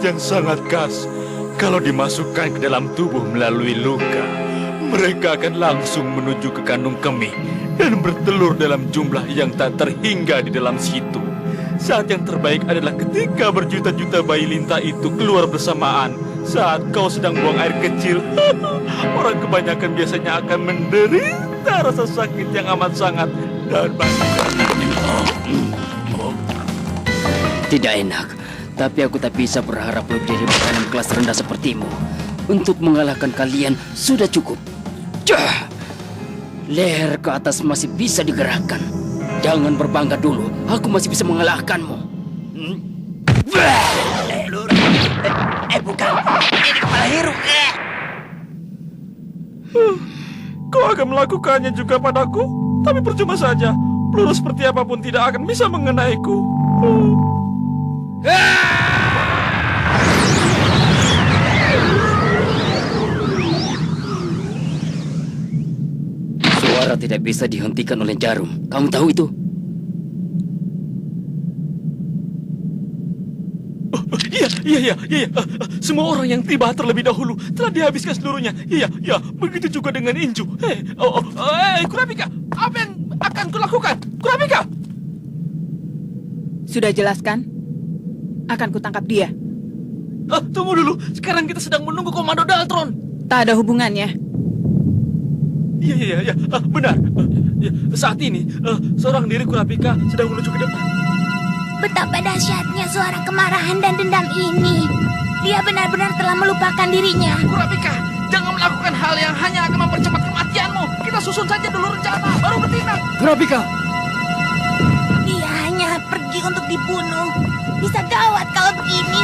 yang sangat khas. Kalau dimasukkan ke dalam tubuh melalui luka, mereka akan langsung menuju ke kandung kemih dan bertelur dalam jumlah yang tak terhingga di dalam situ. Saat yang terbaik adalah ketika berjuta-juta bayi lintah itu keluar bersamaan. Saat kau sedang buang air kecil, orang kebanyakan biasanya akan menderita rasa sakit yang amat sangat dan Tidak enak, tapi aku tak bisa berharap lebih dari makanan kelas rendah sepertimu. Untuk mengalahkan kalian sudah cukup. Leher ke atas masih bisa digerakkan. Jangan berbangga dulu, aku masih bisa mengalahkanmu. Bukan, ini kepala Heru. Kau akan melakukannya juga padaku, tapi percuma saja. Peluru seperti apapun tidak akan bisa mengenaiku. Suara tidak bisa dihentikan oleh jarum. Kamu tahu itu? Iya. Semua orang yang tiba terlebih dahulu telah dihabiskan seluruhnya. Iya. Begitu juga dengan Inju. Kurapika, apa yang akan kulakukan? Kurapika! Sudah jelaskan? Akan kutangkap dia. Tunggu dulu. Sekarang kita sedang menunggu komando Daltron. Tak ada hubungannya. Iya. Benar. Saat ini, seorang diri Kurapika sedang menuju ke depan. Betapa dahsyatnya suara kemarahan dan dendam ini. Dia benar-benar telah melupakan dirinya. Kurapika, jangan melakukan hal yang hanya akan mempercepat kematianmu. Kita susun saja dulu rencana, baru bertindak. Kurapika! Dia hanya pergi untuk dibunuh. Bisa gawat kalau begini.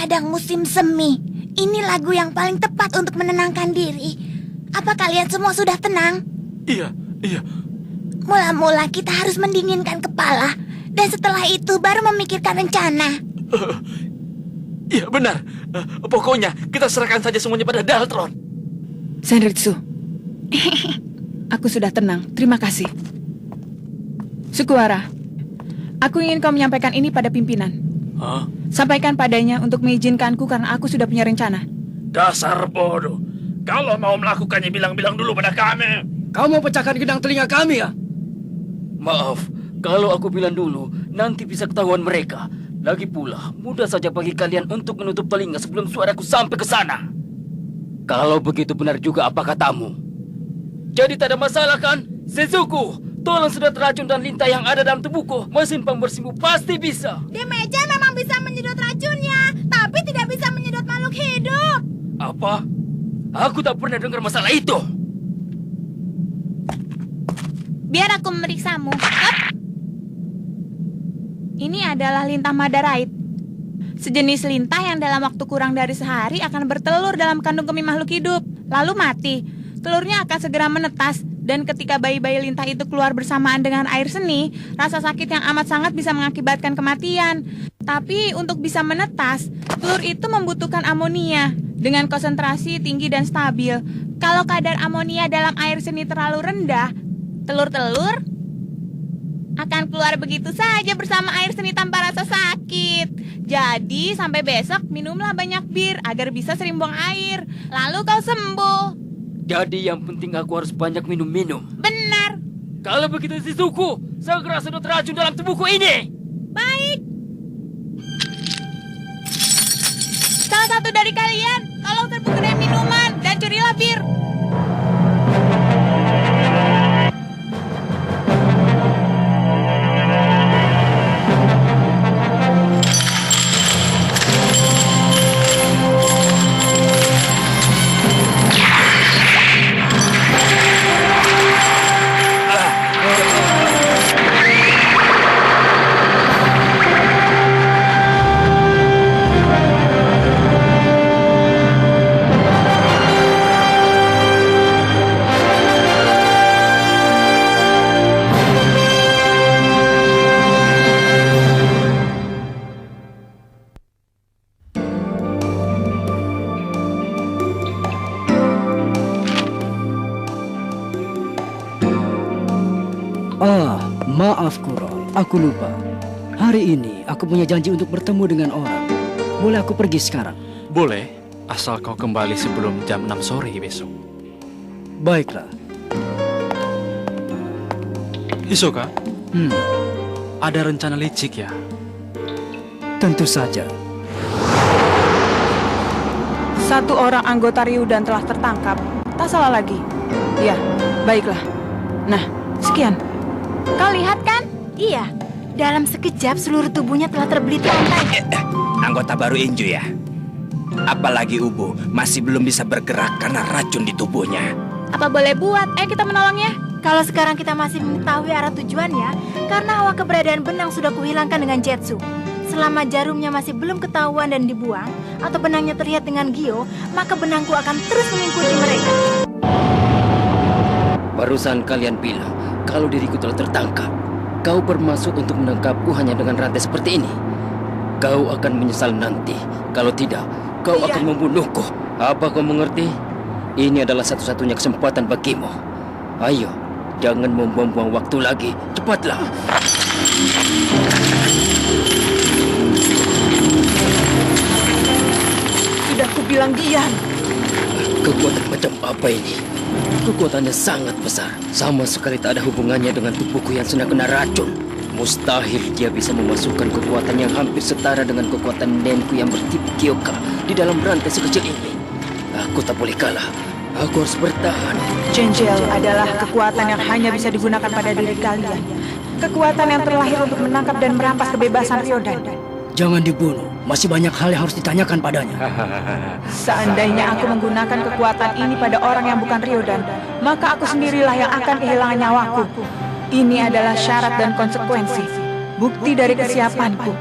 Padang musim semi. Ini lagu yang paling tepat untuk menenangkan diri. Apa kalian semua sudah tenang? Iya. Mula-mula kita harus mendinginkan kepala. Dan setelah itu baru memikirkan rencana. Iya, benar. Pokoknya kita serahkan saja semuanya pada Daltron. Senritsu. Aku sudah tenang. Terima kasih. Sukuwara. Aku ingin kau menyampaikan ini pada pimpinan. Hah? Sampaikan padanya untuk mengizinkanku karena aku sudah punya rencana. Dasar bodoh. Kalau mau melakukannya bilang-bilang dulu pada kami. Kau mau pecahkan gedang telinga kami ya? Maaf, kalau aku bilang dulu, nanti bisa ketahuan mereka. Lagi pula, mudah saja bagi kalian untuk menutup telinga sebelum suaraku sampai ke sana. Kalau begitu benar juga apa katamu? Jadi tak ada masalah kan? Shizuku, tolong sedot racun dan lintah yang ada dalam tubuhku. Mesin pembersihmu pasti bisa. Demeja memang bisa menyedot racunnya, tapi tidak bisa menyedot makhluk hidup. Apa? Aku tak pernah dengar masalah itu. Biar aku memeriksamu. Ini adalah lintah Madarite. Sejenis lintah yang dalam waktu kurang dari sehari akan bertelur dalam kandung kemih makhluk hidup, lalu mati. Telurnya akan segera menetas, dan ketika bayi-bayi lintah itu keluar bersamaan dengan air seni, rasa sakit yang amat sangat bisa mengakibatkan kematian. Tapi untuk bisa menetas, telur itu membutuhkan amonia dengan konsentrasi tinggi dan stabil. Kalau kadar amonia dalam air seni terlalu rendah, telur-telur akan keluar begitu saja bersama air seni tanpa rasa sakit. Jadi sampai besok minumlah banyak bir agar bisa sering buang air. Lalu kau sembuh. Jadi yang penting aku harus banyak minum-minum. Benar. Kalau begitu Shizuku, segera sedot racun dalam tubuhku ini. Baik. Salah satu dari kalian, tolong serbu kedai minuman dan curilah bir. Maaf Kuro, aku lupa. Hari ini aku punya janji untuk bertemu dengan orang. Boleh aku pergi sekarang? Boleh, asal kau kembali sebelum jam 6 sore besok. Baiklah. Hisoka, ada rencana licik ya? Tentu saja. Satu orang anggota Ryudan telah tertangkap. Tak salah lagi. Ya, baiklah. Nah, sekian. Kau lihat kan? Iya. Dalam sekejap seluruh tubuhnya telah terbelit lantai. Anggota baru Inju ya? Apalagi Ubu masih belum bisa bergerak karena racun di tubuhnya. Apa boleh buat? Ayo kita menolongnya. Kalau sekarang kita masih mengetahui arah tujuannya, karena awal keberadaan benang sudah kuhilangkan dengan Jetsu. Selama jarumnya masih belum ketahuan dan dibuang, atau benangnya terlihat dengan Gio, maka benangku akan terus mengikuti mereka. Barusan kalian bilang kalau diriku telah tertangkap. Kau bermaksud untuk menangkapku hanya dengan rantai seperti ini. Kau akan menyesal nanti. Kalau tidak, kau akan membunuhku. Apa kau mengerti? Ini adalah satu-satunya kesempatan bagimu. Ayo, jangan membuang-buang waktu lagi. Cepatlah. Sudah kubilang diam. Kekuatan macam apa ini? Kekuatannya sangat besar. Sama sekali tak ada hubungannya dengan tubuhku yang sedang kena racun. Mustahil dia bisa memasukkan kekuatan yang hampir setara dengan kekuatan nenku yang bertipe Kyoka di dalam rantai sekecil ini. Aku tak boleh kalah. Aku harus bertahan. Chenjel adalah kekuatan yang hanya bisa digunakan pada diri kalian. Kekuatan yang terlahir untuk menangkap dan merampas kebebasan Ryodan. Jangan dibunuh. Masih banyak hal yang harus ditanyakan padanya. Seandainya aku menggunakan kekuatan ini pada orang yang bukan Ryodan, maka aku sendirilah yang akan kehilangan nyawaku. Ini adalah syarat dan konsekuensi. Bukti dari kesiapanku.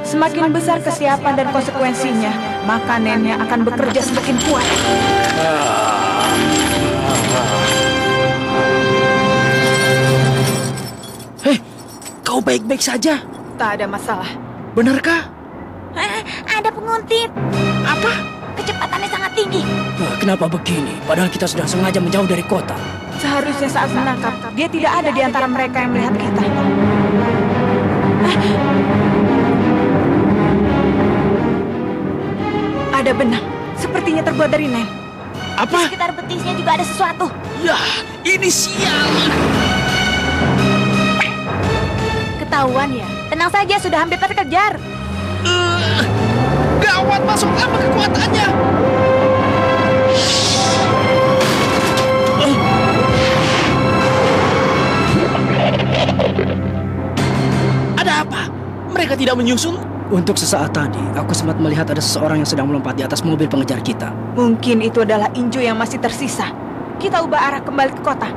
Semakin besar kesiapan dan konsekuensinya, maka nennya akan bekerja semakin kuat. Hei, kau baik-baik saja? Tak ada masalah. Benarkah? Ada penguntit. Apa? Kecepatannya sangat tinggi. Kenapa begini? Padahal kita sudah sengaja menjauh dari kota. Seharusnya saat menangkap, dia tidak ada di antara mereka yang melihat kita. Ada benang, sepertinya terbuat dari nen. Di sekitar betisnya juga ada sesuatu. Ya, ini sial. Ketahuan ya. Tenang saja, sudah hampir terkejar. Gawat, masuk apa kekuatannya? Ada apa? Mereka tidak menyusul? Untuk sesaat tadi, aku sempat melihat ada seseorang yang sedang melompat di atas mobil pengejar kita. Mungkin itu adalah Inju yang masih tersisa. Kita ubah arah kembali ke kota.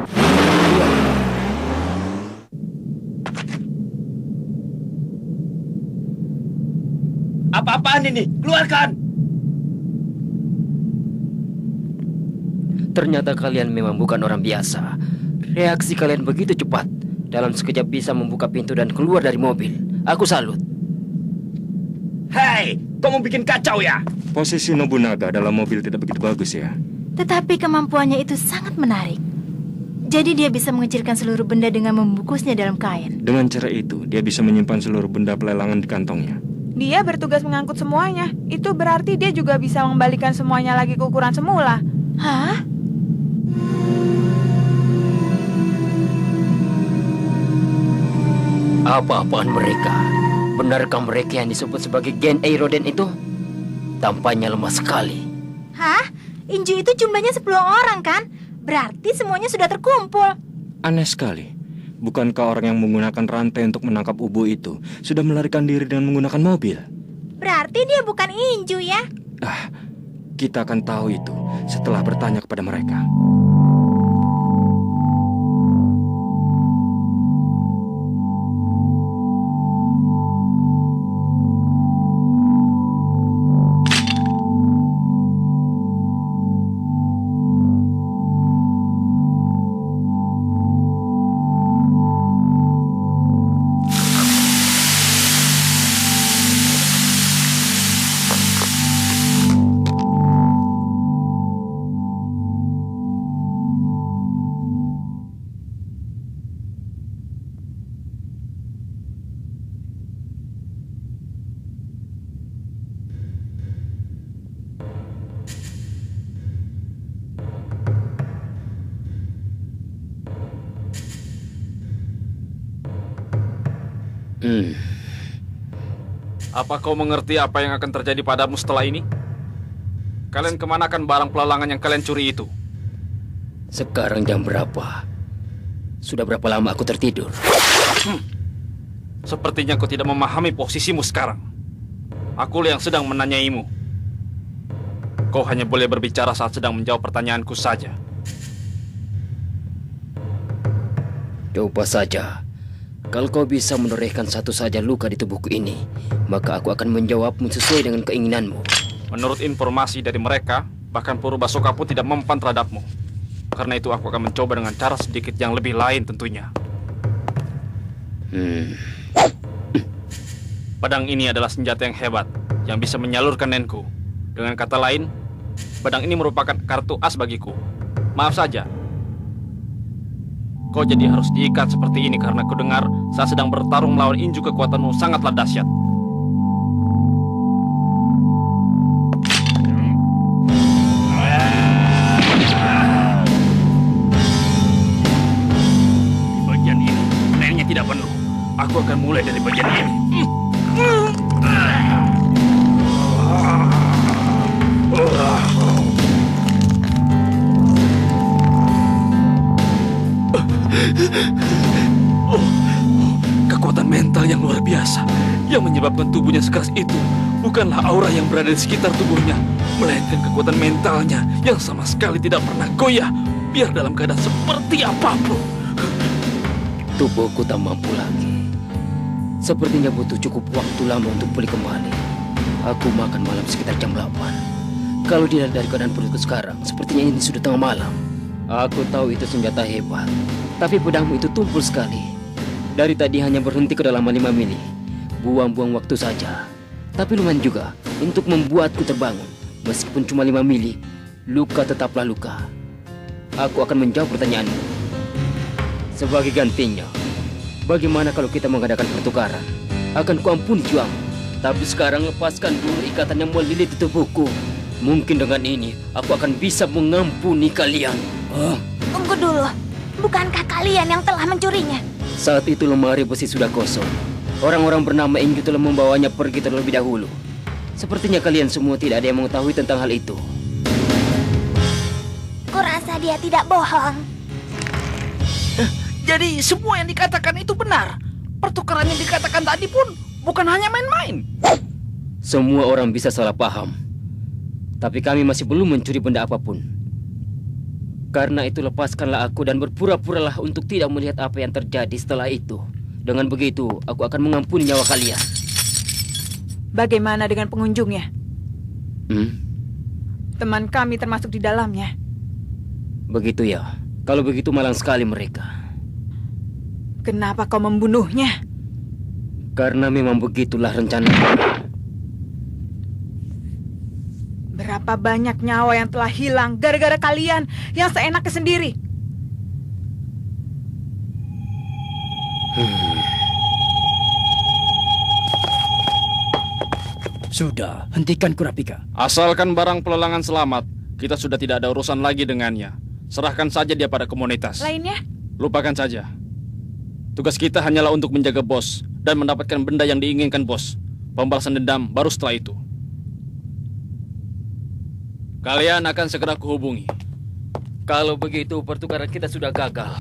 Apa-apaan ini? Keluarkan! Ternyata kalian memang bukan orang biasa. Reaksi kalian begitu cepat. Dalam sekejap bisa membuka pintu dan keluar dari mobil. Aku salut. Hei, kau mau bikin kacau ya? Posisi Nobunaga dalam mobil tidak begitu bagus ya. Tetapi kemampuannya itu sangat menarik. Jadi dia bisa mengecilkan seluruh benda dengan membungkusnya dalam kain. Dengan cara itu, dia bisa menyimpan seluruh benda pelelangan di kantongnya. Dia bertugas mengangkut semuanya. Itu berarti dia juga bisa mengembalikan semuanya lagi ke ukuran semula. Hah? Apa-apaan mereka? Benarkah mereka yang disebut sebagai Gen Eiroden itu? Tampaknya lemah sekali. Hah? Inju itu jumlahnya 10 orang kan? Berarti semuanya sudah terkumpul. Aneh sekali. Bukankah orang yang menggunakan rantai untuk menangkap Ubu itu sudah melarikan diri dengan menggunakan mobil? Berarti dia bukan Inju ya? Kita akan tahu itu setelah bertanya kepada mereka. Apa kau mengerti apa yang akan terjadi padamu setelah ini? Kalian kemanakan barang pelelangan yang kalian curi itu? Sekarang jam berapa? Sudah berapa lama aku tertidur? Sepertinya kau tidak memahami posisimu sekarang. Akulah yang sedang menanyaimu. Kau hanya boleh berbicara saat sedang menjawab pertanyaanku saja. Coba saja. Kalau kau bisa menorehkan satu saja luka di tubuhku ini, maka aku akan menjawabmu sesuai dengan keinginanmu. Menurut informasi dari mereka, bahkan Purbasoka pun tidak mempan terhadapmu. Karena itu aku akan mencoba dengan cara sedikit yang lebih lain tentunya. Pedang ini adalah senjata yang hebat, yang bisa menyalurkan nenku. Dengan kata lain, pedang ini merupakan kartu as bagiku. Maaf saja, kau jadi harus diikat seperti ini karena ku dengar saat sedang bertarung melawan Inju kekuatanmu sangatlah dahsyat. Di bagian ini, lainnya tidak penuh. Aku akan mulai dari bagian ini. Kekuatan mental yang luar biasa yang menyebabkan tubuhnya sekeras itu bukanlah aura yang berada di sekitar tubuhnya, melainkan kekuatan mentalnya yang sama sekali tidak pernah goyah, biar dalam keadaan seperti apapun. Tubuhku tak mampu lagi. Sepertinya butuh cukup waktu lama untuk pulih kembali. Aku makan malam sekitar jam 8. Kalau dilihat dari keadaan perutku sekarang, sepertinya ini sudah tengah malam. Aku tahu itu senjata hebat, tapi pedangmu itu tumpul sekali. Dari tadi hanya berhenti kedalaman 5 mili. Buang-buang waktu saja. Tapi lumayan juga untuk membuatku terbangun. Meskipun cuma 5 mili, luka tetaplah luka. Aku akan menjawab pertanyaanmu. Sebagai gantinya, bagaimana kalau kita mengadakan pertukaran? Akan kuampuni juangmu. Tapi sekarang lepaskan dulu ikatan yang melilit di tubuhku. Mungkin dengan ini, aku akan bisa mengampuni kalian. Tunggu dulu. Bukankah kalian yang telah mencurinya? Saat itu lemari besi sudah kosong. Orang-orang bernama Inju telah membawanya pergi terlebih dahulu. Sepertinya kalian semua tidak ada yang mengetahui tentang hal itu. Kurasa dia tidak bohong. Jadi semua yang dikatakan itu benar. Pertukaran yang dikatakan tadi pun bukan hanya main-main. Semua orang bisa salah paham. Tapi kami masih belum mencuri benda apapun. Karena itu lepaskanlah aku dan berpura-puralah untuk tidak melihat apa yang terjadi setelah itu. Dengan begitu, aku akan mengampuni nyawa kalian. Bagaimana dengan pengunjungnya? Teman kami termasuk di dalamnya. Begitu ya. Kalau begitu malang sekali mereka. Kenapa kau membunuhnya? Karena memang begitulah rencana. Berapa banyak nyawa yang telah hilang gara-gara kalian yang seenaknya sendiri. Sudah, hentikan Kurapika. Asalkan barang pelelangan selamat, kita sudah tidak ada urusan lagi dengannya. Serahkan saja dia pada komunitas. Lainnya? Lupakan saja. Tugas kita hanyalah untuk menjaga bos dan mendapatkan benda yang diinginkan bos. Pembalasan dendam baru setelah itu. Kalian akan segera kuhubungi. Kalau begitu, pertukaran kita sudah gagal.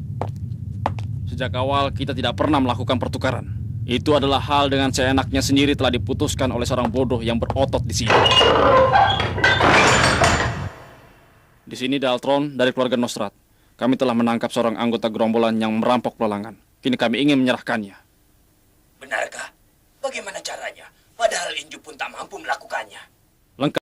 Sejak awal kita tidak pernah melakukan pertukaran. Itu adalah hal dengan seenaknya sendiri telah diputuskan oleh seorang bodoh yang berotot di sini. Di sini Daltron dari keluarga Nostrat. Kami telah menangkap seorang anggota gerombolan yang merampok pelelangan. Kini kami ingin menyerahkannya. Benarkah? Bagaimana caranya? Padahal Inju pun tak mampu melakukannya.